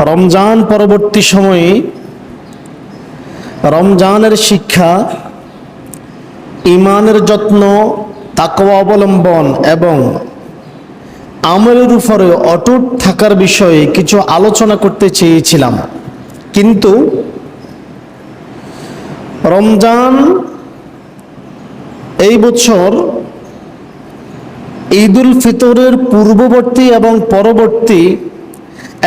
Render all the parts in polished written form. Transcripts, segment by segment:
রমজান পরবর্তী সময়ে রমজানের শিক্ষা, ঈমানের যত্ন, তাকওয়া অবলম্বন এবং আমলের উপরে অটুট থাকার বিষয়ে কিছু আলোচনা করতে চেয়েছিলাম, কিন্তু রমজান এই বছর ঈদুল ফিতরের পূর্ববর্তী এবং পরবর্তী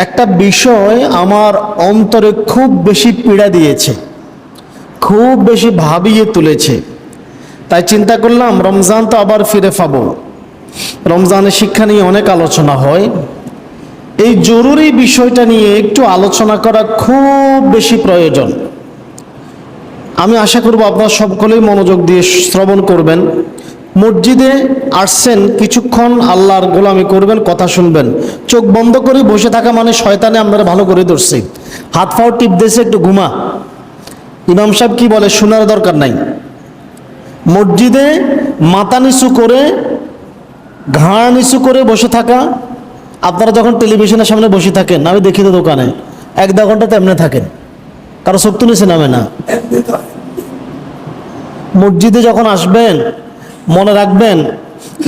একটা বিষয় আমার অন্তরে খুব বেশি পীড়া দিয়েছে, খুব বেশি ভাবিয়ে তুলেছে। তাই চিন্তা করলাম রমজান তো আবার ফিরে পাবো, রমজানের শিক্ষা নিয়ে অনেক আলোচনা হয়, এই জরুরি বিষয়টা নিয়ে একটু আলোচনা করা খুব বেশি প্রয়োজন। আমি আশা করব আপনারা সকলেই মনোযোগ দিয়ে শ্রবণ করবেন। মসজিদে আসছেন, কিছুক্ষণ আল্লাহর গোলামি করবেন, কথা শুনবেন। চোখ বন্ধ করে বসে থাকা মানে শয়তানে আপনারা ভালো করে ধরছে, হাত পাও টিপ দিয়েছে, একটু ঘুমা। ইমাম সাহেব কি বলে শোনার দরকার নাই। মসজিদে মাথা নিচু করে, ঘাড় নিচু করে বসে থাকা, আপনারা যখন টেলিভিশনের সামনে বসে থাকেন, আমি দেখি তো দোকানে 1-2 ঘন্টা তেমনি থাকেন, কারো চোখ তো নিচে নামে না। মসজিদে যখন আসবেন মনে রাখবেন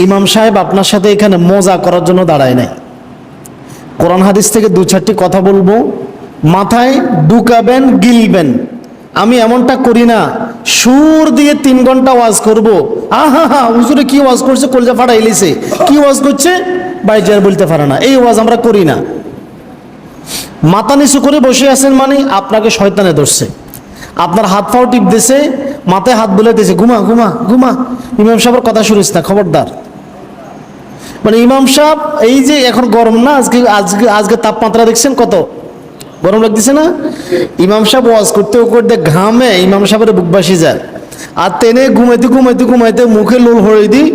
ইমাম সাহেব আপনার সাথে এখানে মজা করার জন্য দাঁড়ায় নাই। কোরআন হাদিস থেকে 2-4টি কথা বলবো, মাথায় ঢুকাবেন, গিলবেন। আমি এমনটা করি না, সুর দিয়ে 3 ঘন্টা ওয়াজ করব। আহা হা হুজুরে কি ওয়াজ করছে, কলজা ফাটাই লিছে, কি ওয়াজ করছে বাইরে আর বলতে পারে না, এই ওয়াজ আমরা করি না। মাথা নিচু করে বসে আছেন মানে আপনাকে শয়তানে ধরছে, আপনার হাত পাও টিপ দিছে, মাথায় হাত বুলে দিয়েছে, ঘুমা ঘুমা ঘুমা, ইমাম সাহেবের কথা শুনিস না, খবরদার। মানে ইমাম সাহেব, এই যে এখন গরম না, আজকে আজকে আজকে তাপমাত্রা দেখছেন কত গরম লাগতেছে না? ইমাম সাহেব ওয়াজ করতে করতে ঘামে ইমাম সাহেবের বুক বাসি যায়, আর টেনে ঘুমাইতে ঘুমাইতে ঘুমাইতে মুখে লোল হয়ে দিই,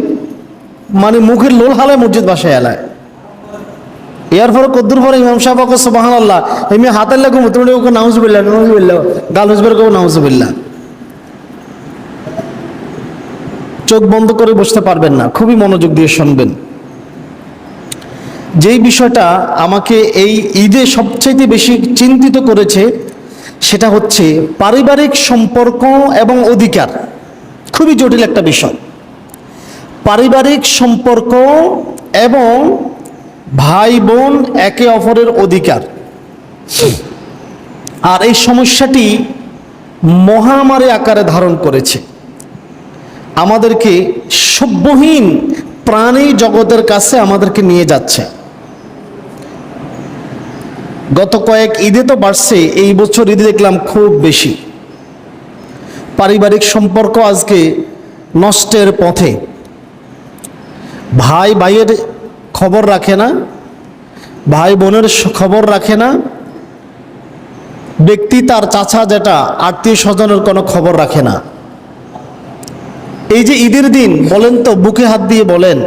মানে মুখের লোল হালায় মসজিদ বাসায় এলায়। এর পরে কদ্দুর পরে ইমাম সাহেব ওকে সুবহানাল্লাহ, এমনি হাতের লাগো তুমি ওকে নাউজুবিল্লাহ নাউজুবিল্লাহ, গাল হুজবের কেউ নাউজুবিল্লাহ। চোখ বন্ধ করে বসতে পারবেন না, খুবই মনোযোগ দিয়ে শুনবেন। যেই বিষয়টা আমাকে এই ঈদে সবচাইতে বেশি চিন্তিত করেছে সেটা হচ্ছে পারিবারিক সম্পর্ক এবং অধিকার। খুবই জটিল একটা বিষয়, পারিবারিক সম্পর্ক এবং ভাই বোন একে অপরের অধিকার। আর এই সমস্যাটি মহামারী আকারে ধারণ করেছে, আমাদেরকে সভ্যহীন প্রাণী জগতের কাছে আমাদেরকে নিয়ে যাচ্ছে। গত কয়েক ঈদে তো বাড়ছে, এই বছর ঈদে দেখলাম খুব বেশি। পারিবারিক সম্পর্ক আজকে নষ্টের পথে, ভাই ভাইয়ের খবর রাখে না, ভাই বোনের খবর রাখে না, ব্যক্তি তার চাচা যেটা আত্মীয় স্বজনের কোনো খবর রাখে না। এই যে ঈদের দিন বলেন তো, বুকে হাত দিয়ে বলেন,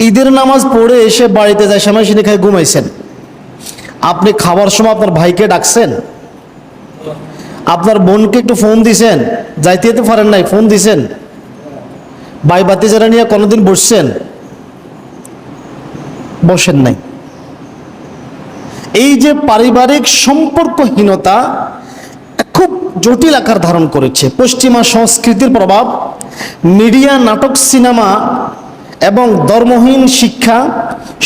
ঈদের নামাজ পড়ে এসে বাড়িতে যায় সময় সিনে খায় ঘুমাইছেন, আপনি খাবার সময় আপনার ভাইকে ডাকছেন, আপনার বোনকে একটু ফোন দিছেন, যাইতে যেতে পারেন নাই ফোন দিছেন, ভাই বাতি যারা নিয়ে কোনোদিন বসছেন? বসেন নাই। এই যে পারিবারিক সম্পর্কহীনতা খুব জটিল আকার ধারণ করেছে। পশ্চিমা সংস্কৃতির প্রভাব, মিডিয়া, নাটক, সিনেমা এবং ধর্মহীন শিক্ষা,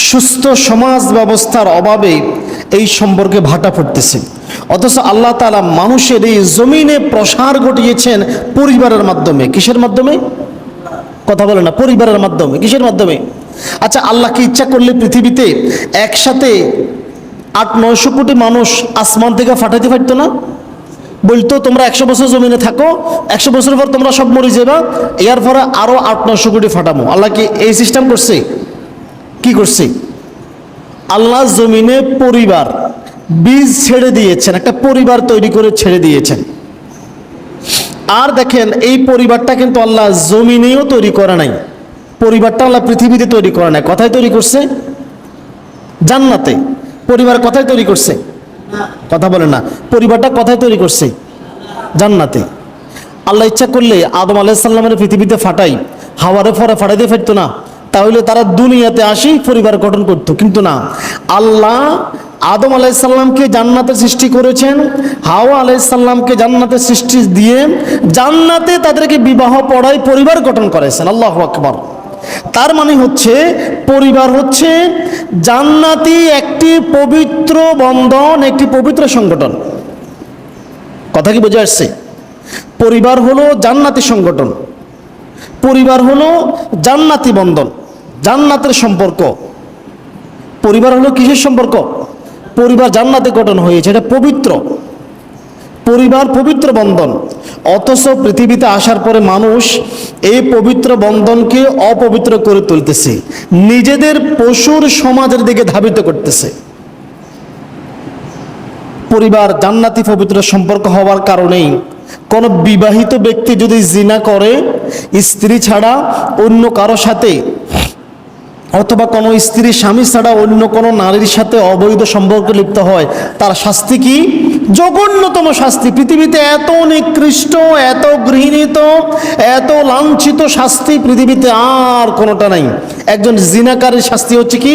সুস্থ সমাজ ব্যবস্থার অভাবে এই সম্পর্কে ভাটা পড়তেছে। অথচ আল্লাহ তাআলা মানুষের এই জমিনে প্রসার ঘটিয়েছেন পরিবারের মাধ্যমে। কিসের মাধ্যমে? কথা বলে না, পরিবারের মাধ্যমে। কিসের মাধ্যমে? আচ্ছা, আল্লাহকে ইচ্ছা করলে পৃথিবীতে একসাথে 800-900 কোটি মানুষ আসমান থেকে ফাটাইতে পারতো না? বলতো তোমরা 100 বছর জমিনে থাকো, 100 বছর পর তোমরা সব মরে যাবা, এর পরে আরো 800-900 কোটি ফাটাবো। আল্লাহ কি এই সিস্টেম করছে? কি করছে? আল্লাহ জমিনে পরিবার বীজ ছেড়ে দিয়েছেন, একটা পরিবার তৈরি করে ছেড়ে দিয়েছেন। আর দেখেন, এই পরিবারটা কিন্তু আল্লাহ জমিনেও তৈরি করে নাই, পরিবারটা আল্লাহ পৃথিবীতে তৈরি করে নাই। কোথায় তৈরি করছে? জান্নাতে। পরিবার কোথায় তৈরি করছে? কথা বলে না, পরিবারটা কোথায় তৈরি করছে? জান্নাতে। আল্লাহ ইচ্ছা করলে আদম আলাইহিস সালামের পৃথিবীতে ফাটাই, হাওয়ারে ফরে ফাটাইতে ফেরতো না, তাহলে তারা দুনিয়াতে আসি পরিবার গঠন করতো, কিন্তু না, আল্লাহ আদম আলাইসাল্লামকে জান্নাতে সৃষ্টি করেছেন, হাওয়া আলাইসাল্লামকে জান্নাতে সৃষ্টি দিয়ে জান্নাতে তাদেরকে বিবাহ পড়ায় পরিবার গঠন করেছেন। আল্লাহু আকবার। তার মানে হচ্ছে পরিবার হচ্ছে জান্নাতি একটি পবিত্র বন্ধন, একটি পবিত্র সংগঠন। কথা কি বোঝা আসছে? পরিবার হলো জান্নাতি সংগঠন, পরিবার হলো জান্নাতি বন্ধন, জান্নাতের সম্পর্ক। পরিবার হলো কিসের সম্পর্ক? পরিবার জান্নাতে গঠন হয়েছে, এটা পবিত্র পরিবার, পবিত্র বন্ধন। অথচ পৃথিবীতে আসার পরে মানুষ এই পবিত্র বন্ধনকে অপবিত্র করে তুলতেছে, নিজেদের পশুর সমাজের দিকে ধাবিত করতেছে। পরিবার জান্নাতি পবিত্র সম্পর্ক হওয়ার কারণেই কোনো বিবাহিত ব্যক্তি যদি জিনা করে স্ত্রী ছাড়া অন্য কারো সাথে, অথবা কোনো স্ত্রী স্বামী ছাড়া অন্য কোনো নারীর সাথে অবৈধ সম্পর্কে লিপ্ত হয়, তার শাস্তি কি? জঘন্যতম শাস্তি। পৃথিবীতে এত নিকৃষ্ট, এত ঘৃণিত, এত লাঞ্ছিত শাস্তি পৃথিবীতে আর কোনোটা নাই। একজন জিনাকারীর শাস্তি হচ্ছে কি?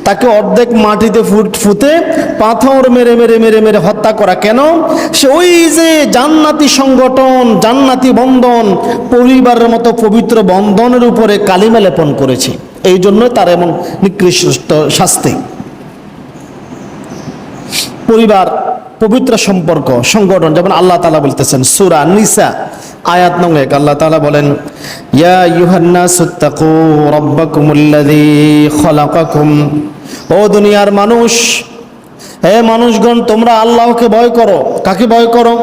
তাকে অর্ধেক মাটিতে ফুতে পাথর মেরে মেরে মেরে মেরে হত্যা করা। কেন? সে ওই যে জান্নাতি সংগঠন, জান্নাতি বন্ধন, পরিবারের মতো পবিত্র বন্ধনের উপরে কালিমা লেপন করেছে, এই জন্য তার এমন নিকৃষ্ট শাস্তি। পরিবার পবিত্র সম্পর্ক, সংগঠন, যেমন আল্লাহ তাআলা বলতেছেন সূরা নিসা আয়াত নং 1, আল্লাহ তাআলা বলেন, ইয়া আইয়ুহান নাসুত্তাকু রাব্বাকুমুল্লাযী খালাকাকুম। ও দুনিয়ার মানুষ, হে মানুষগণ, তোমরা আল্লাহকে ভয় করো। কাকে ভয় করো?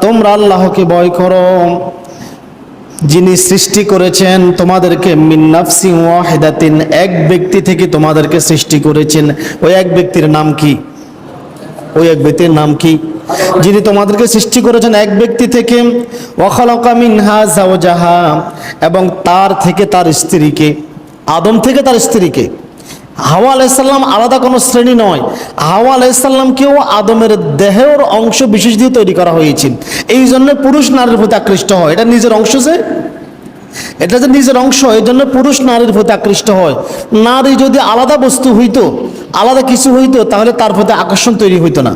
তোমরা আল্লাহকে ভয় করো, যিনি সৃষ্টি করেছেন তোমাদেরকে মিন নাফসিন ওয়াহিদাতিন, এক ব্যক্তি থেকে তোমাদেরকে সৃষ্টি করেছেন। ওই এক ব্যক্তির নাম কি? ওই এক ব্যক্তির নাম কি? যিনি তোমাদেরকে সৃষ্টি করেছেন এক ব্যক্তি থেকে। ওয়া খালাকা মিনহা যাওজাহা, এবং তার থেকে তার স্ত্রীকে, আদম থেকে তার স্ত্রীকে। হাওয়া আলাইহিসসালাম আলাদা কোনো শ্রেণী নয়, হাওয়া আলাইহিসসালামকেও আদমের দেহের অংশ বিশেষ দিয়ে তৈরি করা হয়েছে। এই জন্য পুরুষ নারীর প্রতি আকৃষ্ট হয়, এটা নিজের অংশ, এটা যে নিজের অংশ, এই জন্য পুরুষ নারীর প্রতি আকৃষ্ট হয়। নারী যদি আলাদা বস্তু হইতো, আলাদা কিছু হইতো, তাহলে তার প্রতি আকর্ষণ তৈরি হইতো না।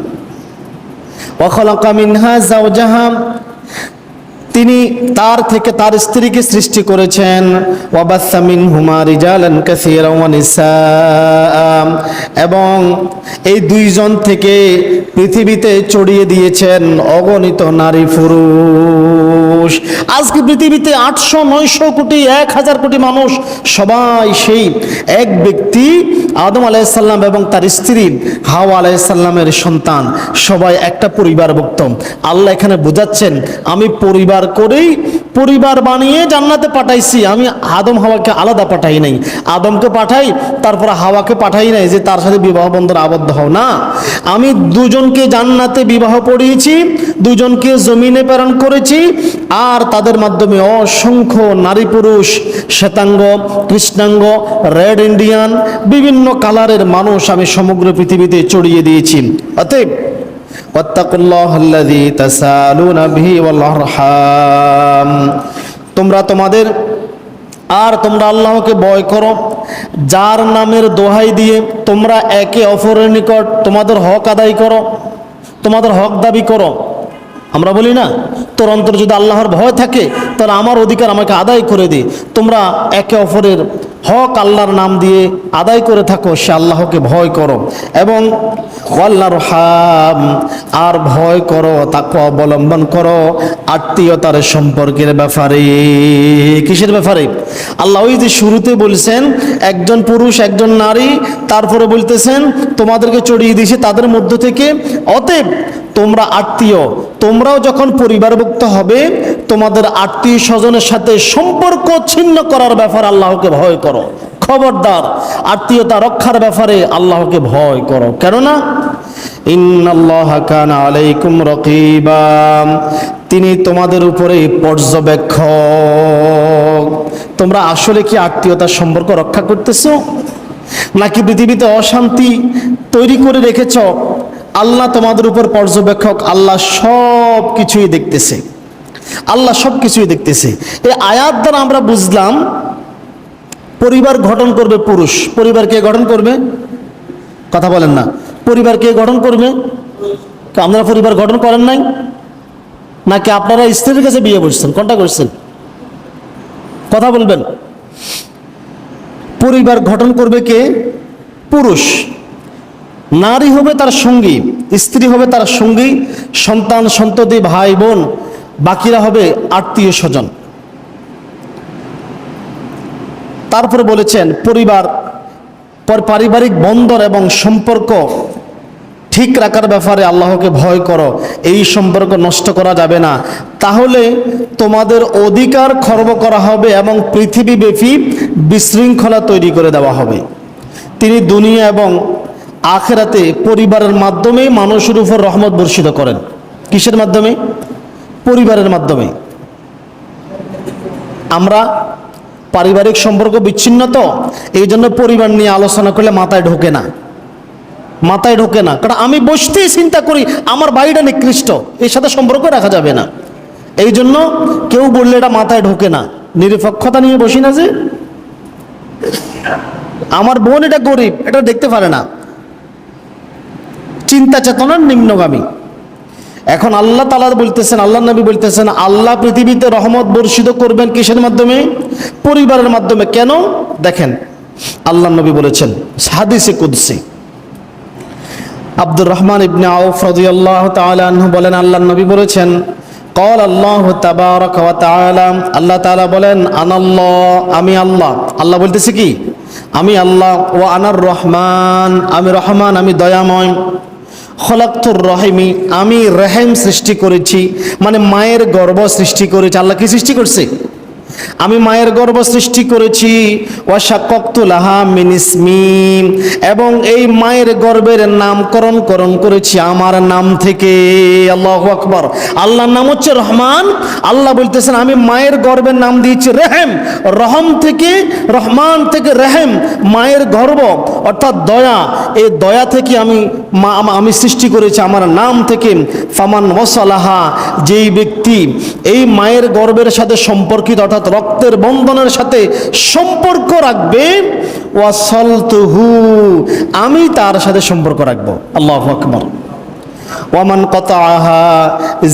ওয়া খালাকা মিনহা যাওজাহা, তিনি তার থেকে তার স্ত্রীকে সৃষ্টি করেছেন। ওয়া বাসসা মিনহুমা রিজালান কাসীরান ওয়া নিসা, এবং এই দুইজন থেকে পৃথিবীতে ছড়িয়ে দিয়েছেন অগণিত নারী পুরুষ। আজকে পৃথিবীতে 800, 900 কোটি, 1000 কোটি মানুষ, সবাই সেই এক ব্যক্তি আদম আলাইহিসসালাম এবং তার স্ত্রী হাওয়া আলাইহিসসালামের সন্তান, সবাই একটা পরিবারভুক্ত। আল্লাহ এখানে বোঝাচ্ছেন, আমি পরিবার করেই পরিবার বানিয়ে জান্নাতে পাঠাইছি, আমি আদম হাওয়াকে আলাদা পাঠাই নাই। আদমকে পাঠাই, তারপর হাওয়াকে পাঠাই নাই যে তার সাথে বিবাহ বন্ধন আবদ্ধ হও না। আমি দুজনকে জান্নাতে বিবাহ পড়িয়েছি, দুজনকে জমিনে প্রেরণ করেছি, আর তাদের মাধ্যমে অসংখ্য নারী পুরুষ, শ্বেতাঙ্গ, কৃষ্ণাঙ্গ, রেড ইন্ডিয়ান, বিভিন্ন কালারের মানুষ আমি সমগ্র পৃথিবীতে ছড়িয়ে দিয়েছি। অতএব ওয়াত্তাকুল্লাহাল্লাযী তাসালুনা বিহি ওয়াল আরহাম, তোমরা আল্লাহকে ভয় করো, যার নামের দোহাই দিয়ে তোমরা একে অপরের নিকট তোমাদের হক আদায় করো, তোমাদের হক দাবি করো। আমরা বলি না, তোর অন্তর যদি আল্লাহর ভয় থাকে তাহলে আমার অধিকার আমাকে আদায় করে দে। তোমরা একে অপরের হক আল্লাহর নাম দিয়ে আদায় করে থাকো, সে আল্লাহকে ভয় করো। এবং ওয়াল্লাহর হাম, আর ভয় করো, তাকওয়া অবলম্বন করো আত্মীয়তার সম্পর্কের ব্যাপারে। কিসের ব্যাপারে? আল্লাহ ওই যে শুরুতে বলছেন একজন পুরুষ একজন নারী, তারপরে বলতেছেন তোমাদেরকে চড়িয়ে দিয়েছে তাদের মধ্য থেকে। অতএব তোমরা আত্মীয়, তোমরাও যখন পরিবারভুক্ত হবে, তোমাদের আত্মীয় স্বজনের সাথে সম্পর্ক ছিন্ন করার ব্যাপারে আল্লাহকে ভয় করো। খবরদার, আত্মীয়তা রক্ষার ব্যাপারে আল্লাহকে ভয় করো। কেননা ইন্নাল্লাহা কানা আলাইকুম রাকিবা, তিনি তোমাদের উপরে পর্যবেক্ষক। তোমরা আসলে কি আত্মীয়তার সম্পর্ক রক্ষা করতেছো, নাকি পৃথিবীতে অশান্তি তৈরি করে রেখেছ? আল্লাহ তোমাদের উপর পর্যবেক্ষক, আল্লাহ সব কিছুই দেখতেছে, আল্লাহ সব কিছুই দেখতেছে। এই আয়াত দ্বারা আমরা বুঝলাম পরিবার গঠন করবে পুরুষ। পরিবার কে গঠন করবে? কথা বলেন না। পরিবার কে গঠন করবে? আপনারা পরিবার গঠন করেন নাই নাকি আপনারা স্ত্রীর কাছে বিয়ে বসছেন? কোনটা করছেন? কথা বলবেন। পরিবার গঠন করবে কে? পুরুষ। নারী হবে তার সঙ্গী, স্ত্রী হবে তার সঙ্গী, সন্তান সন্ততি ভাই বোন, বাকিরা হবে আত্মীয় স্বজন। তারপরে বলেছেন পরিবার পারিবারিক বন্ধন এবং সম্পর্ক ঠিক রাখার ব্যাপারে আল্লাহকে ভয় করো, এই সম্পর্ক নষ্ট করা যাবে না, তাহলে তোমাদের অধিকার খর্ব করা হবে এবং পৃথিবীব্যাপী বিশৃঙ্খলা তৈরি করে দেওয়া হবে। তিনি দুনিয়া এবং আখিরাতে পরিবারের মাধ্যমে মানুষের উপর রহমত বর্ষিত করেন। কিসের মাধ্যমে? পরিবারের মাধ্যমে। আমরা পারিবারিক সম্পর্ক বিচ্ছিন্ন, তো এই জন্য পরিবার নিয়ে আলোচনা করলে মাথায় ঢোকে না, মাথায় ঢোকে না। কারণ আমি বসতেই চিন্তা করি আমার বাড়িটা নিকৃষ্ট, এর সাথে সম্পর্ক রাখা যাবে না। এই জন্য কেউ বললে এটা মাথায় ঢোকে না, নিরপেক্ষতা নিয়ে বসি না যে আমার বোন এটা গরিব, এটা দেখতে পারে না, চিন্তা চেতনার নিম্নগামী। এখন আল্লাহ তাআলা বলতেছেন, আল্লাহ নবী বলতেছেন, আল্লাহ পৃথিবীতে রহমত বর্ষিত করবেন কিসের মাধ্যমে? পরিবারের মাধ্যমে। কেন? দেখেন আল্লাহ নবী বলেছেন হাদিসে কুদসি, আব্দুর রহমান ইবনে আউফ রাদিয়াল্লাহু তাআলা আনহু বলেন, আল্লাহ নবী বলেছেন, قال الله تبارك وتعالى, আল্লাহ তাআলা বলেন, আনাল্লাহ, আমি আল্লাহ। আল্লাহ বলতেছে কি? আমি আল্লাহ। ওয়া আনার রহমান, আমি রহমান, আমি দয়াময়। খলাকতুর রহিমি, আমি রেহেম সৃষ্টি করেছি, মানে মায়ের গর্ভ সৃষ্টি করেছি। আল্লাহ কি সৃষ্টি করছে? আমি মায়ের গর্ভ সৃষ্টি করেছি। ওয়া শাক্কাকতু লাহা মিন ইসমি, এবং এই মায়ের গর্ভের নামকরণ করেছি আমার নাম থেকে। আল্লাহু আকবার। আল্লাহর নাম হচ্ছে রহমান। আল্লাহ বলতেছেন আমি মায়ের গর্ভের নাম দিয়েছি রেহেম। রহম থেকে, রহমান থেকে রেহেম, মায়ের গর্ভ অর্থাৎ দয়া, এই দয়া থেকে আমি সৃষ্টি করেছি আমার নাম থেকে। ফামান ওয়াসালাহা, যেই ব্যক্তি এই মায়ের গর্ভের সাথে সম্পর্কিত অর্থাৎ রক্তের বন্ধনের সাথে সম্পর্ক রাখবে, ওয়াসালতুহু, আমি তার সাথে সম্পর্ক রাখবো। আল্লাহু আকবার। ওয়ামান কাতাআহা,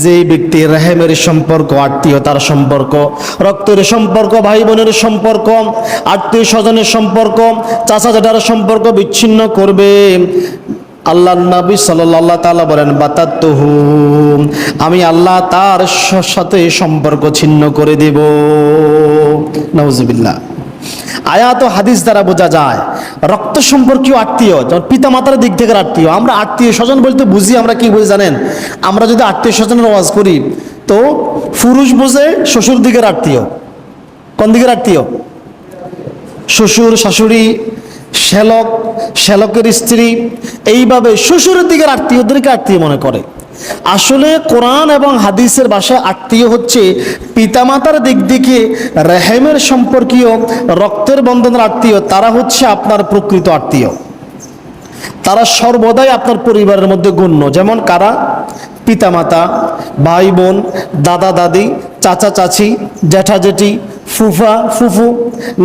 যেই ব্যক্তি রহিমের সম্পর্ক, আত্মীয়তার সম্পর্ক, রক্তের সম্পর্ক, ভাই বোনের সম্পর্ক, আত্মীয় স্বজনের সম্পর্ক, চাচা জ্যাঠার সম্পর্ক বিচ্ছিন্ন করবে, আল্লাহ নবী সাল্লাল্লাহু তাআলা বলেন, বাতাতুহু, আমি আল্লাহ তার সাথে সম্পর্ক ছিন্ন করে দেব। নাউজুবিল্লাহ। আয়াত ও হাদিস দ্বারা বোঝা যায় রক্ত সম্পর্কীয় আত্মীয়, যেমন পিতা মাতার দিক থেকে আত্মীয়। আমরা আত্মীয় স্বজন বলতে বুঝি, আমরা কি বুঝি জানেন? আমরা যদি আত্মীয় স্বজনের ওয়াজ করি তো পুরুষ বোঝে শ্বশুর দিকের আত্মীয়। কোন দিকের আত্মীয়? শ্বশুর, শাশুড়ি, শ্যালক, শ্যালকের স্ত্রী, এইভাবে শ্বশুরের দিকের আত্মীয়দেরকে আত্মীয় মনে করে। আসলে কোরআন এবং হাদিসের ভাষায় আত্মীয় হচ্ছে পিতামাতার দিক থেকে রেহেমের সম্পর্কীয়, রক্তের বন্ধনের আত্মীয়। তারা হচ্ছে আপনার প্রকৃত আত্মীয়, তারা সর্বদাই আপনার পরিবারের মধ্যে গণ্য। যেমন কারা? পিতামাতা, ভাই বোন, দাদা দাদি, চাচা চাচি, জ্যাঠা জেঠি, ফুফা ফুফু,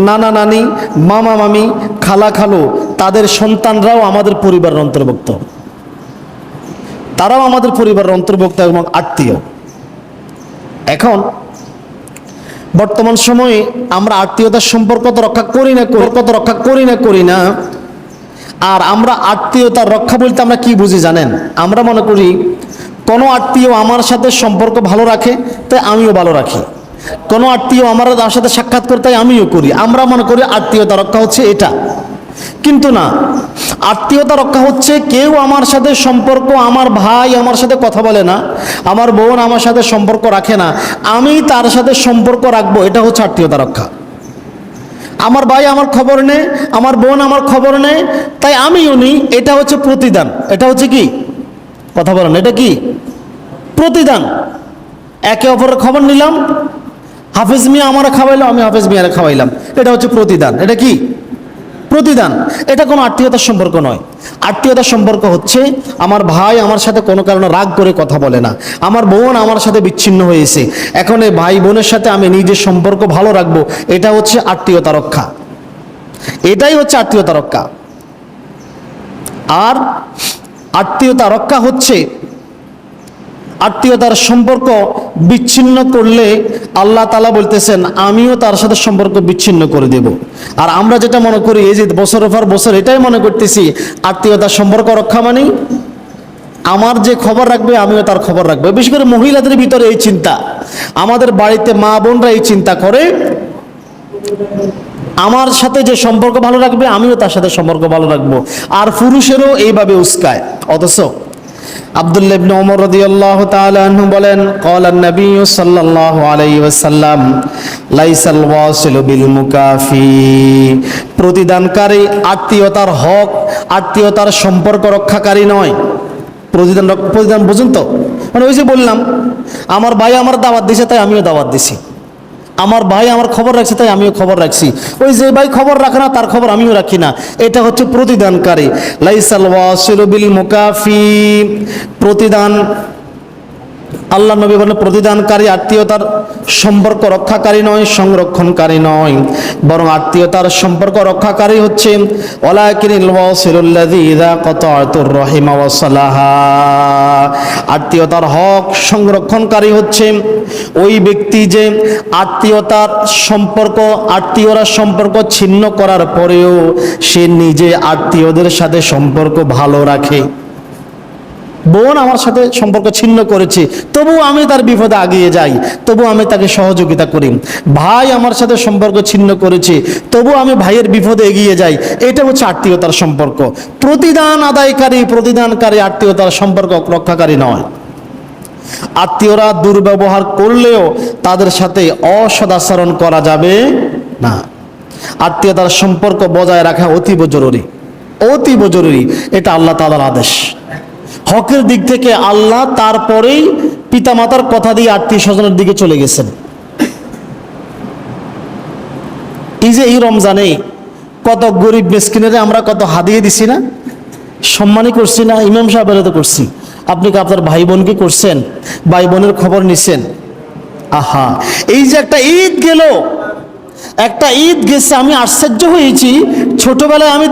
নানা নানি, মামা মামি, খালা খালু, তাদের সন্তানরাও আমাদের পরিবারের অন্তর্ভুক্ত, তারাও আমাদের পরিবারের অন্তর্ভুক্ত এবং আত্মীয়। এখন বর্তমান সময়ে আমরা আত্মীয়তার সম্পর্ক তো রক্ষা করি না। আর আমরা আত্মীয়তার রক্ষা বলতে আমরা কি বুঝি জানেন? আমরা মনে করি কোনো আত্মীয় আমার সাথে সম্পর্ক ভালো রাখে তাই আমিও ভালো রাখি, কোনো আত্মীয় আমার সাথে সাক্ষাৎ করে তাই আমিও করি। আমরা মনে করি আত্মীয়তা রক্ষা হচ্ছে এটা, কিন্তু না। আত্মীয়তা রক্ষা হচ্ছে কেউ আমার সাথে সম্পর্ক, আমার ভাই আমার সাথে কথা বলে না, আমার বোন আমার সাথে সম্পর্ক রাখে না, আমি তার সাথে সম্পর্ক রাখবো, এটা হচ্ছে আত্মীয়তা রক্ষা। আমার ভাই আমার খবর নেই, আমার বোন আমার খবর নেই, তাই আমিও নিই, এটা হচ্ছে প্রতিদান। এটা হচ্ছে কি? কথা বলেন, এটা কি? প্রতিদান। একে অপরের খবর নিলাম, হাফেজ মিয়া আমার খাওয়াইলাম, আমি হাফেজ মিয়ারে খাওয়াইলাম, এটা হচ্ছে প্রতিদান। এটা কি? প্রতিদান। এটা কোনো আত্মীয়তার সম্পর্ক নয়। আত্মীয়তার সম্পর্ক হচ্ছে আমার ভাই আমার সাথে কোনো কারণে রাগ করে কথা বলে না, আমার বোন আমার সাথে বিচ্ছিন্ন হয়েছে, এখন এই ভাই বোনের সাথে আমি নিজের সম্পর্ক ভালো রাখবো, এটা হচ্ছে আত্মীয়তা রক্ষা। এটাই হচ্ছে আত্মীয়তা রক্ষা। আর আত্মীয়তা রক্ষা হচ্ছে। আত্মীয়তার সম্পর্ক বিচ্ছিন্ন করলে আল্লাহ তাআলা বলতেছেন আমিও তার সাথে সম্পর্ক বিচ্ছিন্ন করে দেব। আর আমরা যেটা মনে করি এই যে বছরের পর বছর এটাই মনে করতেছি আত্মীয়তার সম্পর্ক রক্ষা মানে আমার যে খবর রাখবে আমিও তার খবর রাখবো। বিশেষ করে মহিলাদের ভিতরে এই চিন্তা, আমাদের বাড়িতে মা বোনরা এই চিন্তা করে আমার সাথে যে সম্পর্ক ভালো রাখবে আমিও তার সাথে সম্পর্ক ভালো রাখবো। আর পুরুষেরও এইভাবে উস্কায়। অথচ আব্দুল্লাহ ইবনে ওমর রাদিয়াল্লাহু তাআলা আনহু বলেন ক্বালান নবী সাল্লাল্লাহু আলাইহি ওয়াসাল্লাম লাইসাল ওয়াসিলু বিল মুকাফি, প্রতিদানকারী আত্মীয়তার হক আত্মীয়তার সম্পর্ক রক্ষাকারী নয়। প্রতিদান বুঝুন তো, মানে ওই যে বললাম আমার ভাই আমার দাওয়াত দিয়েছে তাই আমিও দাওয়াত দিছি, আমার ভাই আমার খবর রাখছে তাই আমিও খবর রাখছি, ওই যে ভাই খবর রাখে না তার খবর আমিও রাখি না, এটা হচ্ছে প্রতিদানকারী। লাইসাল ওয়াসিলু বিল মুকাফি, প্রতিদান আল্লাহ নবী বলেন প্রতিদানকারী আত্মীয়তার সম্পর্ক রক্ষাকারী নয়, সংরক্ষণকারী নয়, বরং আত্মীয়তার সম্পর্ক রক্ষাকারী হচ্ছে ওয়ালাকিনিল ওয়াসিলুল্লাযী ইযা কাতা'তুর রাহিমা ওয়া সালাহা, আত্মীয়তার হক সংরক্ষণকারী হচ্ছে ওই ব্যক্তি যে আত্মীয়তার সম্পর্ক আত্মীয়রা সম্পর্ক ছিন্ন করার পরেও সে নিজে আত্মীয়দের সাথে সম্পর্ক ভালো রাখে। বোন আমার সাথে সম্পর্ক ছিন্ন করেছে তবু আমি তার বিপদে আগিয়ে যাই, তবু আমি তাকে সহযোগিতা করি। ভাই আমার সাথে সম্পর্ক ছিন্ন করেছে তবু আমি ভাইয়ের বিপদে এগিয়ে যাই। এটা হচ্ছে আত্মীয়তার সম্পর্ক। প্রতিদানকারী আত্মীয়তার সম্পর্ক রক্ষাকারী নয়। আত্মীয়রা দুর্ব্যবহার করলেও তাদের সাথে অসদাচরণ করা যাবে না। আত্মীয়তার সম্পর্ক বজায় রাখা অতীব জরুরি। এটা আল্লাহ তাআলার আদেশ। হকের দিক থেকে আল্লাহ তারপরেই পিতামাতার কথা দিয়ে আত্মীয় স্বজনের দিকে চলে গেছেন। এই যে এই রমজানে কত গরিব মিসকিনেরে আমরা কত হাদিয়ে দিছি না, সম্মানই করছি না, ইমাম সাহেবের তো করছি, আপনি কি আপনার ভাই বোনকে করছেন, ভাই বোনের খবর নিছেন? আহা, এই যে একটা ঈদ গেল, একটা ঈদ গেছে, আমি আশ্চর্য হয়েছি। ছোটবেলায় আমি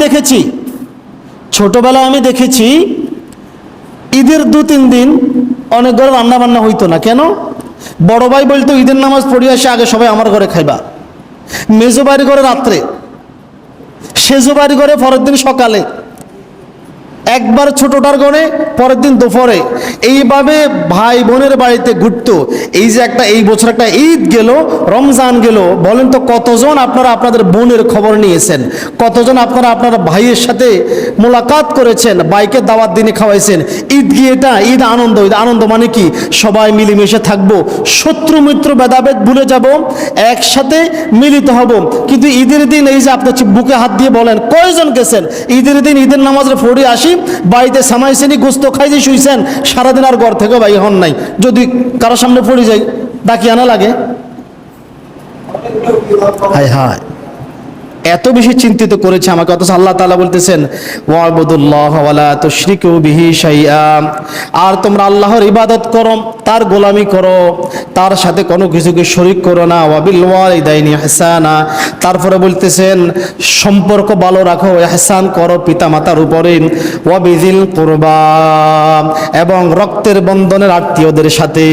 দেখেছি ঈদের 2-3 দিন অনেক ঘরে রান্না বান্না হইতো না। কেন? বড় ভাই বলতো ঈদের নামাজ পড়ে আসে আগে সবাই আমার ঘরে খাইবা, মেজো বাড়ির ঘরে রাত্রে, সেজো বাড়ির ঘরে পরের দিন সকালে, একবার ছোটটার ঘরে পরের দিন দুপুরে, এইভাবে ভাই বোনের বাড়িতে ঘুরতো। এই যে এই বছর একটা ঈদ গেল, রমজান গেল, বলেন তো কতজন আপনারা আপনাদের বোনের খবর নিয়েছেন? কতজন আপনারা আপনার ভাইয়ের সাথে মোলাকাত করেছেন, ভাইকে দাওয়াত দিনে খাওয়াইছেন? ঈদ গিয়ে এটা ঈদ আনন্দ মানে কি? সবাই মিলেমিশে থাকবো, শত্রু মিত্র ভেদাভেদ ভুলে যাব, একসাথে মিলিত হব। কিন্তু ঈদের দিন এই যে আপনার বুকে হাত দিয়ে বলেন কয়জন গেছেন ঈদের দিন ঈদের নামাজে পড়ে আসি, বাড়িতে সামাইছেনি, গোস্ত খাইছে, শুইছেন, সারাদিন আর ঘর থেকে বাইরে হন নাই, যদি কারোর সামনে পড়ে যাই ডাকি আনা লাগে। হায় এত বেশি চিন্তিত করেছে আমাকে। অথচ আল্লাহ তাআলা বলতেছেন ওয়াবুদুল্লাহ ওয়ালা তুশরিকু বিহি শাইআ, আর তোমরা আল্লাহর ইবাদত করো, তার গোলামি করো, তার সাথে কোনো কিছুকে শরীক করো না। ওয়াবিল ওয়ালিদাইনি ইহসানা, তারপরে বলতেছেন সম্পর্ক ভালো রাখো, ইহসান করো পিতামাতার উপরে। ওয়াবিযিল কুরবা, এবং রক্তের বন্ধনের আত্মীয়দের সাথে।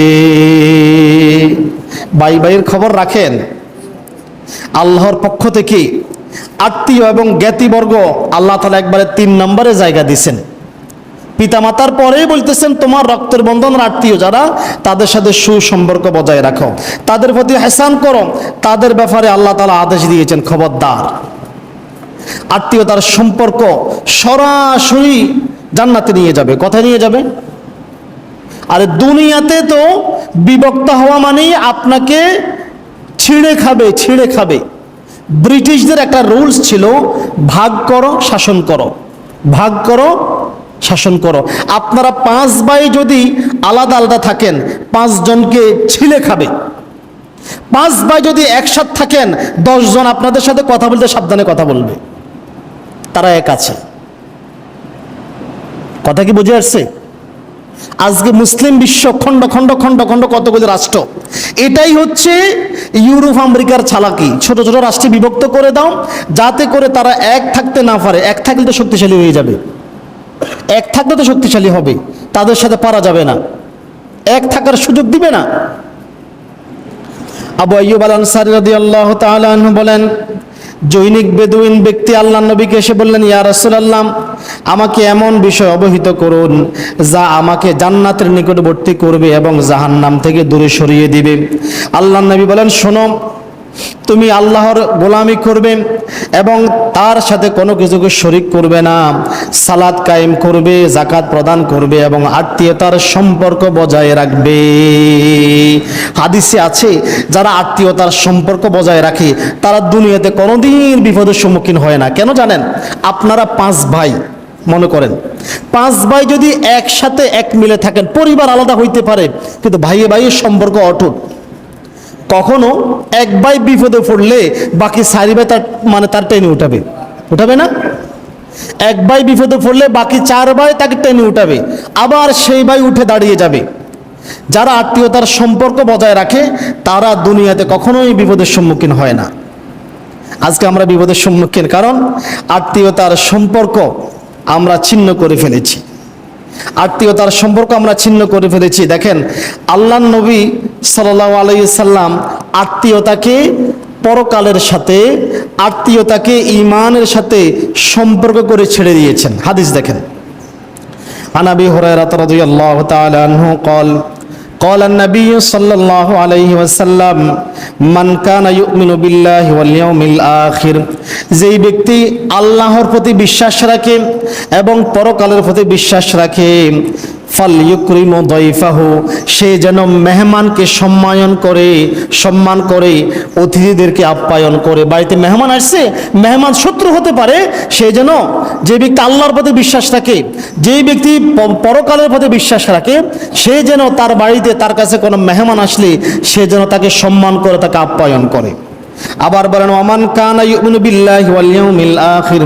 ভাইয়ের খবর রাখেন। আল্লাহর পক্ষ থেকে আত্মীয় এবং জ্ঞাতিবর্গ আল্লাহ তাআলা একবারে 3 নম্বরে জায়গা দিয়েছেন। পিতামাতার পরেই বলতেছেন তোমার রক্তের বন্ধনের আত্মীয় যারা, তাদের সাথে সুসম্পর্ক বজায় রাখো, তাদের প্রতি ইহসান করো। তাদের ব্যাপারে আল্লাহ তাআলা আদেশ দিয়েছেন খবরদার। আত্মীয়তার সম্পর্ক সরাসরি জান্নাতে নিয়ে যাবে। কোথায় নিয়ে যাবে? আর দুনিয়াতে তো বিভক্ত হওয়া মানেই আপনাকে ছিঁড়ে খাবে। ব্রিটিশদের একটা রুলস ছিল, ভাগ করো শাসন করো। আপনারা 5 ভাই যদি আলাদা আলাদা থাকেন, 5 জনকে ছিলে খাবে। 5 ভাই যদি একসাথে থাকেন, 10 জন আপনাদের সাথে কথা বলতে সাবধানে কথা বলবে, তারা এক আছে। কথা কি বুঝে আসছে? আজকে মুসলিম বিশ্ব খণ্ড কতগুলি রাষ্ট্র। এটাই হচ্ছে ইউরোপ আমেরিকার চালাকি। ছোট ছোট রাষ্ট্রে বিভক্ত করে দাও, যাতে করে তারা এক থাকতে না পারে। এক থাকলে তো শক্তিশালী হয়ে যাবে। এক থাকলে তো শক্তিশালী হবে, তাদের সাথে পারা যাবে না, এক থাকার সুযোগ দিবে না। আবু আইয়ুব আল আনসারী রাদিয়াল্লাহু তাআলা আনহু বলেন, জৈনিক বেদুইন ব্যক্তি আল্লাহর নবীকে এসে বললেন, ইয়া রাসূলুল্লাহ, আমাকে এমন বিষয় অবহিত করুন যা আমাকে জান্নাতের নিকটবর্তী করবে এবং জাহান্নাম থেকে দূরে সরিয়ে দিবে। আল্লাহর নবী বলেন, শোনো, তুমি আল্লাহর গোলামি করবে এবং তার সাথে কোনো কিছুকে শরিক করবে না, সালাত কায়েম করবে, যাকাত প্রদান করবে এবং আত্মীয়তার সম্পর্ক বজায় রাখবে। হাদিসে আছে, যারা আত্মীয়তার সম্পর্ক বজায় রাখে তারা দুনিয়াতে কোনোদিন বিপদের সম্মুখীন হয় না। কেন জানেন? আপনারা 5 ভাই মনে করেন, 5 ভাই যদি একসাথে এক মিলে থাকেন, পরিবার আলাদা হইতে পারে কিন্তু ভাইয়ে ভাইয়ের সম্পর্ক অটুট। কখনো এক ভাই বিপদে পড়লে বাকি 4 ভাই তার টেনে উঠাবে, উঠাবে না? এক ভাই বিপদে পড়লে বাকি 4 ভাই তাকে টেনে উঠাবে, আবার সেই ভাই উঠে দাঁড়িয়ে যাবে। যারা আত্মীয়তার সম্পর্ক বজায় রাখে তারা দুনিয়াতে কখনোই বিপদের সম্মুখীন হয় না। আজকে আমরা বিপদের সম্মুখীন, কারণ আত্মীয়তার সম্পর্ক আমরা ছিন্ন করে ফেলেছি। আত্মীয়তার সম্পর্ক আমরা ছিন্ন করে ফেলেছি। দেখেন, আল্লাহর নবী সাল্লাল্লাহু আলাইহি সাল্লাম আত্মীয়তাকে পরকালের সাথে, আত্মীয়তাকে ঈমানের সাথে সম্পর্ক করে ছেড়ে দিয়েছেন। হাদিস দেখেন, আন আবি হুরায়রা রাদিয়াল্লাহু তাআলা আনহু قال قال النبي صلى الله عليه وسلم من كان يؤمن بالله واليوم الآخر, যেই ব্যক্তি আল্লাহর প্রতি বিশ্বাস রাখে এবং পরকালের প্রতি বিশ্বাস রাখে, ফালইউকরিমু দাইফাহু, সে যেন মেহমানকে সম্মান করে অতিথিদেরকে আপ্যায়ন করে। বাড়িতে মেহমান আসছে, মেহমান শত্রু হতে পারে, সে যেন, যে ব্যক্তি আল্লাহর প্রতি বিশ্বাস রাখে, যেই ব্যক্তি পরকালের প্রতি বিশ্বাস রাখে, সে যেন তার বাড়িতে তার কাছে কোনো মেহমান আসলে সে যেন তাকে সম্মান করে, তাকে আপ্যায়ন করে। আবার বলেন, ওয়ামান কানা ইউমিনু বিল্লাহি ওয়াল ইয়াউমিল আখির,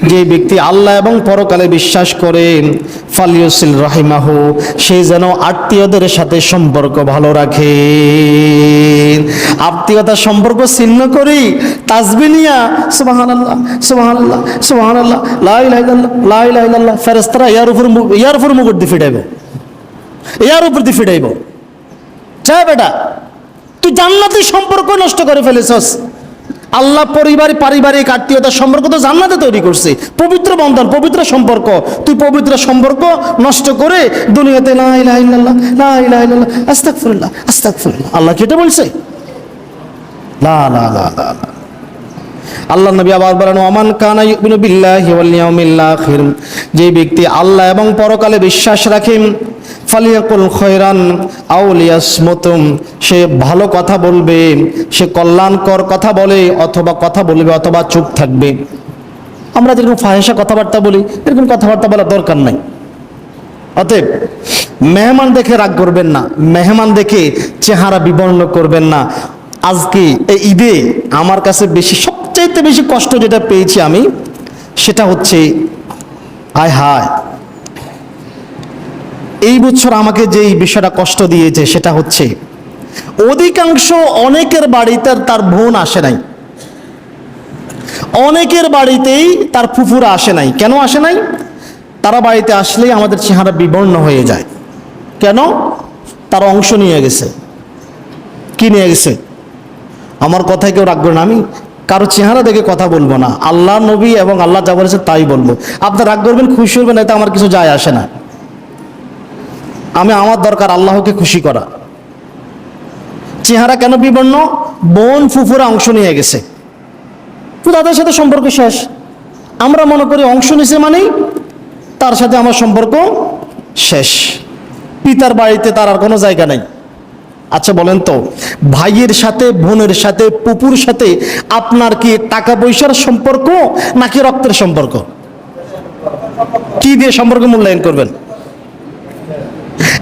যে ব্যক্তি আল্লাহ এবং পরকালে বিশ্বাস করে, ফালিউসিল রাহিমাহু, সে যেন আত্মীয়দের সাথে সম্পর্ক ভালো রাখে। আত্মীয়তার সম্পর্ক ছিন্ন করি তাসবিহ নিয়া সুবহানাল্লাহ সুবহানাল্লাহ সুবহানাল্লাহ লা ইলাহা ইল্লাল্লাহ লা ইলাহা ইল্লাল্লাহ, ফেরেশতারা ইয়ার উপর মুকুট দিয়ে ফিটাইব, ইয়ার উপর দিয়ে ফিটাইব। যা বেটা, তুই জান্নাতি সম্পর্ক নষ্ট করে ফেলেছস। আল্লাহ পারিবারিক আত্মীয়তার সম্পর্ক তো জান্নাতে তৈরি করছে, পবিত্র বন্ধন, পবিত্র সম্পর্ক। তুই পবিত্র সম্পর্ক নষ্ট করে দুনিয়াতে লা ইলাহা ইল্লাল্লাহ লা ইলাহা ইল্লাল্লাহ আস্তাগফিরুল্লাহ আস্তাগফিরুল্লাহ, আল্লাহ কি এটা বলছে? লা লা লা লা। আল্লাহ নবী আবার বলেন, ওয়ামান কানা ইউমিনু বিল্লাহি ওয়াল ইয়াউমিল আখির, যে ব্যক্তি আল্লাহ এবং পরকালে বিশ্বাস রাখে, ফালিয়াকুল খয়রান আও লিয়াসমুতুম, সে ভালো কথা বলবে, সে কল্যাণকর কথা বলে অথবা কথা বলবে অথবা চুপ থাকবে। আমরা যেরকম ফাহিশা কথাবার্তা বলি এরকম কথাবার্তা বলার দরকার নাই। অতএব মেহমান দেখে রাগ করবেন না, মেহমান দেখে চেহারা বিবর্ণ করবেন না। আজকে এই ঈদে আমার কাছে সবচাইতে বেশি কষ্ট যেটা পেয়েছি আমি, সেটা হচ্ছে, হায় হায়, এই বছর আমাকে যেই বিষয়টা কষ্ট দিয়েছে সেটা হচ্ছে, অনেকের বাড়িতে তার বোন আসে নাই, অনেকের বাড়িতেই তার ফুফুরা আসে নাই। কেন আসে নাই? তারা বাড়িতে আসলেই আমাদের চেহারা বিবর্ণ হয়ে যায়। কেন? তারা অংশ নিয়ে গেছে। কি নিয়ে গেছে? আমার কথায় কেউ রাখবে না, আমি কারো চেহারা দেখে কথা বলবো না, আল্লাহ নবী এবং আল্লাহ যা বলেছে তাই বলবো। আপনার রাগ করবেন, খুশি হবেন, এতে আমার কিছু যায় আসে না। আমার দরকার আল্লাহকে খুশি করা। চেহারা কেন বিবর্ণ? বোন ফুফুরা অংশ নিয়ে গেছে, তো তাদের সাথে সম্পর্ক শেষ। আমরা মনে করি অংশ নিছে মানে তার সাথে আমার সম্পর্ক শেষ, পিতার বাড়িতে তার আর কোনো জায়গা নাই। আচ্ছা বলেন তো, ভাইয়ের সাথে, বোনের সাথে, পুপুর সাথে আপনার কি টাকা পয়সার সম্পর্ক নাকি রক্তের সম্পর্ক? কি দিয়ে সম্পর্ক মূল্যায়ন করবেন?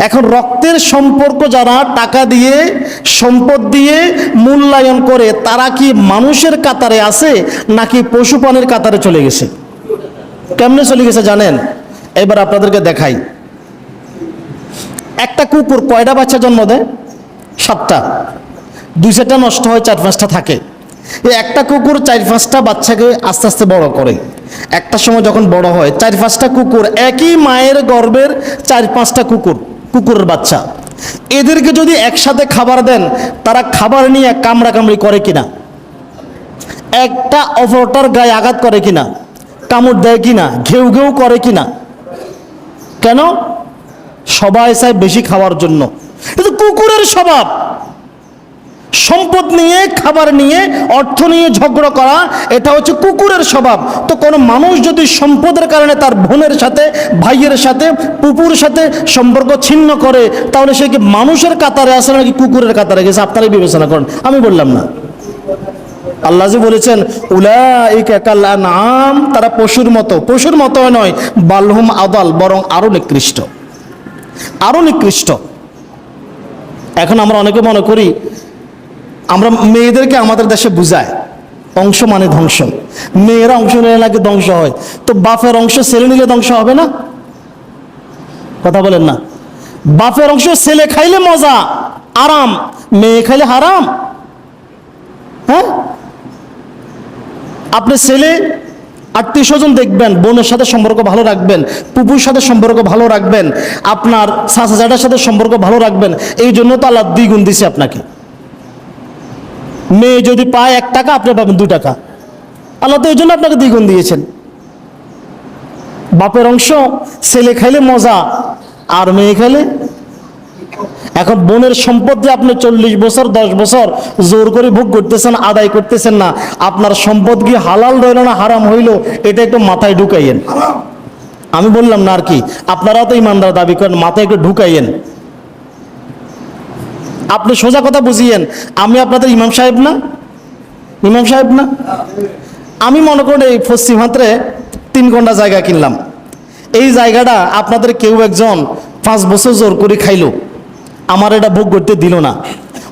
এখন রক্তের সম্পর্ক যারা টাকা দিয়ে, সম্পদ দিয়ে মূল্যায়ন করে, তারা কি মানুষের কাতারে আছে নাকি পশু প্রাণীর কাতারে চলে গেছে? কেমনে চলে গেছে জানেন? এবার আপনাদেরকে দেখাই। একটা কুকুর কয়টা বাচ্চা জন্ম দেয়? 7টা। 2-4টা নষ্ট হয়, 4-5টা থাকে। এই একটা কুকুর 4-5টা বাচ্চাকে আস্তে আস্তে বড় করে। একটা সময় যখন বড় হয় 4-5টা কুকুর, একই মায়ের গর্ভের 4-5টা কুকুরের বাচ্চা, এদেরকে যদি একসাথে খাবার দেন, তারা খাবার নিয়ে কামড়াকামড়ি করে কিনা, একটা অপরটার গায়ে আঘাত করে কিনা, কামড় দেয় কিনা, ঘেউ ঘেউ করে কিনা? কেন? সবাই চায় বেশি খাওয়ার জন্য। কিন্তু কুকুরের স্বভাব সম্পদ নিয়ে, খাবার নিয়ে, অর্থ নিয়ে ঝগড়া করা, এটা হচ্ছে কুকুরের স্বভাব। তো কোনো মানুষ যদি সম্পদের কারণে তার বোনের সাথে, ভাইয়ের সাথে, পুপুর সাথে সম্পর্ক ছিন্ন করে, তাহলে সে কি মানুষের কাতারে আসে নাকি কুকুরের কাতারে গেছে? আপনারাই বিবেচনা করেন, আমি বললাম না। আল্লাহ যে বলেছেন উলাইকা কাল আনআম, তারা পশুর মতো। পশুর মতো নয়, বালহুম আদাল, বরং আরো নিকৃষ্ট, আরো নিকৃষ্ট। এখন আমরা অনেকে মনে করি, আমরা মেয়েদেরকে আমাদের দেশে বুঝায় অংশ মানে ধ্বংস, মেয়েরা অংশ নিলে নাকি ধ্বংস হয়। তো বাপের অংশ ছেলে নিলে ধ্বংস হবে না? কথা বলেন না? বাপের অংশ ছেলে খাইলে মজা, আরাম, মেয়ে খাইলে হারাম। হ্যাঁ, আপনি ছেলে আত্মীয় স্বজন দেখবেন, বোনের সাথে সম্পর্ক ভালো রাখবেন, পুপুর সাথে সম্পর্ক ভালো রাখবেন, আপনার চাচা চাচার সাথে সম্পর্ক ভালো রাখবেন। এই জন্য তো আল্লাহ দ্বিগুণ দিছে আপনাকে। মেয়ে যদি পায় 1 টাকা, আপনি পাবেন 2 টাকা। আল্লাহ তো এই জন্য আপনাকে দ্বিগুণ দিয়েছেন। বাপের অংশ ছেলে খাইলে মজা, আর মেয়ে খাইলে। এখন বোনের সম্পদ যে আপনি 40 বছর 10 বছর জোর করে ভোগ করতেছেন, আদায় করতেছেন না, আপনার সম্পদ কি হালাল রইল না হারাম হইল, এটা একটু মাথায় ঢুকাইয়েন। আমি বললাম না আর কি, আপনারাও তো ইমানদার দাবি করেন, মাথায় একটু ঢুকাইয়েন। আপনি সোজা কথা বুঝিয়েন, আমি আপনাদের ইমাম সাহেব না? ইমাম সাহেব না? আমি মনে করেন এই পশ্চিমাত্রে 3 ঘন্টা জায়গা কিনলাম। এই জায়গাটা আপনাদের কেউ একজন 5 বছর জোর করে খাইলো, আমার এটা ভোগ করতে দিল না।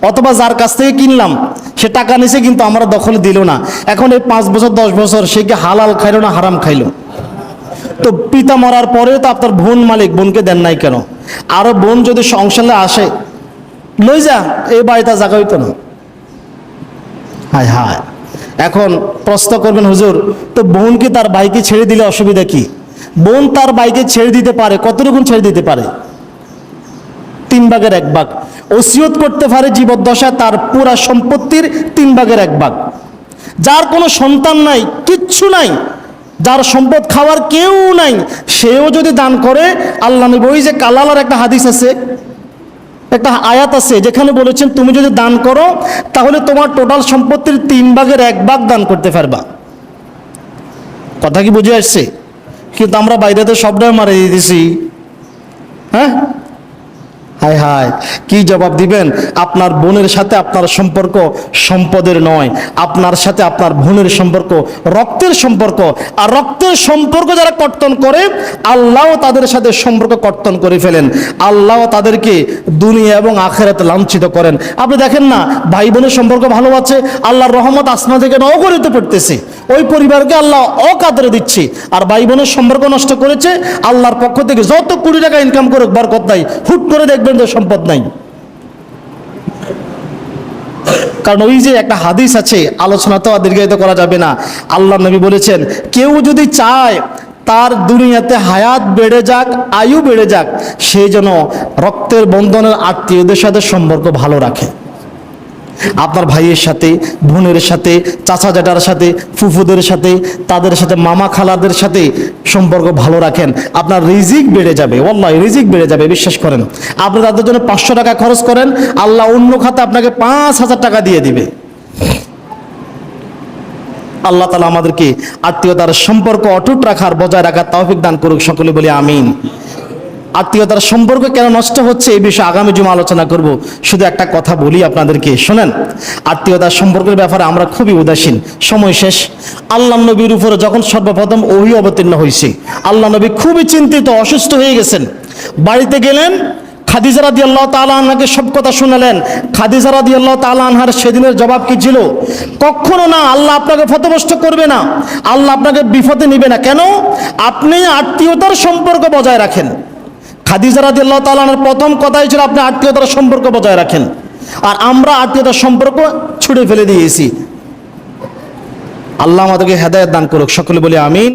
অথবা যার কাছ থেকে কিনলাম সে টাকা নিছে, কিন্তু আমার দখলে দিল না। এখন এই 5 বছর 10 বছর সে কি হালাল খাইলো না হারাম খাইলো? তো পিতা মরার পরে তো আপনার বোন মালিক, বোনকে দেন নাই কেন? আরো বোন যদি সংসারে আসে, লই যা, এই বাড়িটা জায়গা হইতো না। হায় হায়। এখন প্রশ্ন করবেন, হুজুর তো বোন কি তার ভাইকে ছেড়ে দিলে অসুবিধা কি? বোন তার ভাইকে ছেড়ে দিতে পারে, কতটুকু ছেড়ে দিতে পারে? 3 ভাগের 1 ভাগ। ওসিয়ত করতে পারে জীবদ্দশায় তার পুরা সম্পত্তির 3 ভাগের 1 ভাগ। যার কোনো সন্তান নাই, কিচ্ছু নাই, যার সম্পদ খাওয়ার কেউ নাই, সেও যদি দান করে, আল্লাহ নবী, ওই যে কালালার একটা হাদিস আছে, একটা আয়াত আছে, যেখানে বলেছেন তুমি যদি দান করো তাহলে তোমার টোটাল সম্পত্তির 3 ভাগের 1 ভাগ দান করতে পারবা। কথা কি বুঝে আসছে? কিন্তু আমরা বাইরেতে সবটাই মারা দিতেছি। হ্যাঁ, হায় হায়, কি জবাব দিবেন? আপনার বোনের সাথে আপনার সম্পর্ক সম্পদের নয়, আপনার সাথে আপনার বোনের সম্পর্ক রক্তের সম্পর্ক। আর রক্তের সম্পর্ক যারা কর্তন করে, আল্লাহ তাদের সাথে সম্পর্ক কর্তন করে ফেলেন। আল্লাহ তাদেরকে দুনিয়া এবং আখিরাতে লাঞ্ছিত করেন। আপনি দেখেন না, ভাই বোনের সম্পর্ক ভালো আছে, আল্লাহর রহমত আসমান থেকে নগরিত পড়তেছে, ওই পরিবারকে আল্লাহ অকাদরে দিচ্ছে। আর ভাই বোনের সম্পর্ক নষ্ট করেছে, আল্লাহর পক্ষ থেকে যত কোটি টাকা ইনকাম করুক বরকত নাই, হুট করে দেখবেন তো সম্পদ নাই। কারণ ওই যে একটা হাদিস আছে, আলোচনা তো দীর্ঘায়িত করা যাবে না। আল্লাহ নবী বলেছেন, কেউ যদি চায় তার দুনিয়াতে হায়াত বেড়ে যাক, আয়ু বেড়ে যাক, সে যেন রক্তের বন্ধনের আত্মীয়দের সাথে সম্পর্ক ভালো রাখে। আপনার ভাইয়ের সাথে, বোনের সাথে, চাচা জ্যাঠার সাথে, ফুফুদের সাথে, তাদের সাথে মামা খালাদের সাথে সম্পর্ক ভালো রাখেন, আপনার রিজিক বেড়ে যাবে। ওয়াল্লাহি রিজিক বেড়ে যাবে, বিশ্বাস করেন। আপনি তাদের জন্য 500 টাকা খরচ করেন, আল্লাহ অন্য খাতে আপনাকে 5000 টাকা দিয়ে দিবে। আল্লাহ তাআলা আমাদেরকে আত্মীয়তার সম্পর্ক অটুট রাখার, বজায় রাখার তৌফিক দান করুক, সকলে বলি আমিন। আত্মীয়তার সম্পর্ক কেন নষ্ট হচ্ছে এই বিষয়ে আগামী জুমা আলোচনা করব। শুধু একটা কথা বলি আপনাদেরকে, শোনেন। আত্মীয়তার সম্পর্কের ব্যাপারে আমরা খুবই উদাসীন। সময় শেষ। আল্লাহ নবীর উপরে যখন সর্বপ্রথম ওহী অবতীর্ণ হয়েছে, আল্লাহ নবী খুবই চিন্তিত, অসুস্থ হয়ে গেছেন। বাড়িতে গেলেন, খাদিজা রাদিয়াল্লাহু তাআলা আনহাকে সব কথা শুনালেন। খাদিজা রাদিয়াল্লাহু তাআলা আনহার সেদিনের জবাব কি ছিল? কখনো না, আল্লাহ আপনাকে পথভ্রষ্ট করবে না, আল্লাহ আপনাকে বিপদে নিবে না। কেন? আপনি আত্মীয়তার সম্পর্ক বজায় রাখেন। খাদিজা রাদিয়াল্লাহু তাআলা আনহার প্রথম কথাই ছিল আপনি আত্মীয়তার সম্পর্ক বজায় রাখেন। আর আমরা আত্মীয়তার সম্পর্ক ছুঁড়ে ফেলে দিয়েছি। আল্লাহ আমাদেরকে হেদায়েত দান করুক, সকলে বলি আমিন।